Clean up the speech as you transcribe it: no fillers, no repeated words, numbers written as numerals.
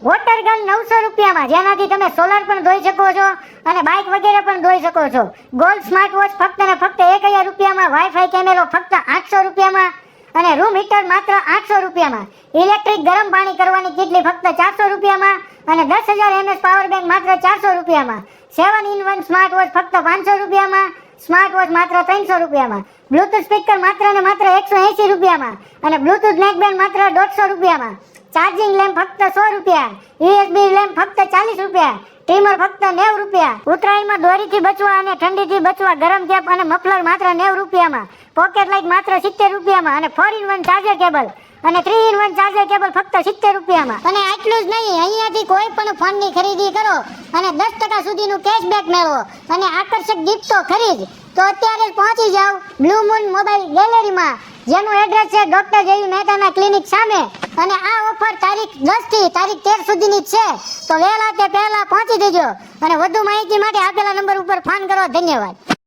Water gun 900 રૂપિયામાં, જેનાથી તમે સોલાર પણ ધોઈ શકો છો અને બાઇક વગેરે પણ ધોઈ શકો છો. ગોલ્ડ સ્માર્ટ વોચ ફક્ત ને ફક્ત 1000 રૂપિયામાં, વાઈફાઈ કેમેરો ફક્ત 800 રૂપિયામાં અને રૂમ હીટર માત્ર 800 રૂપિયામાં, ઇલેક્ટ્રિક ગરમ પાણી કરવાની કીટલી ફક્ત 400 રૂપિયામાં અને 10,000 mAh પાવર બેંક માત્ર 400 રૂપિયામાં. 7-in-1 સ્માર્ટ વોચ ફક્ત 500 રૂપિયામાં, સ્માર્ટ વોચ માત્ર 300 રૂપિયામાં, બ્લૂટૂથ સ્પીકર માત્ર ને માત્ર 180 રૂપિયામાં અને બ્લૂટૂથ નેકબેન્ડ માત્ર 150 રૂપિયામાં. ચાર્જિંગ લેમ્પ ફક્ત 100 રૂપિયા, USB લેમ્પ ફક્ત 40 રૂપિયા, ટ્રીમર ફક્ત 90 રૂપિયા. ઉત્તરાયણમાં દોરીથી બચવા અને ઠંડીથી બચવા ગરમ કેપ અને મફલર માત્ર 90 રૂપિયામાં, પોકેટ લાઇટ માત્ર 70 રૂપિયામાં અને 4-in-1 ચાર્જર કેબલ અને 3-in-1 ચાર્જર કેબલ ફક્ત 70 રૂપિયામાં. અને આટલું જ નહીં, અહીંયાથી કોઈ પણ ફોનની ખરીદી કરો અને 10% સુધીનું કેશબેક મેળવો અને આકર્ષક ગિફ્ટ તો ખરીદ. તો અત્યારે જ પહોંચી જાઓ બ્લુ મૂન મોબાઈલ ગેલેરીમાં, જેનું એડ્રેસ છે ડોક્ટર જેવી મહેતાના ક્લિનિક સામે. અને આ ઓફર તારીખ 10 થી તારીખ 13 સુધીની જ છે, તો વહેલા તે પહેલા પહોંચી જજો અને વધુ માહિતી માટે આપેલા નંબર ઉપર ફોન કરો. ધન્યવાદ.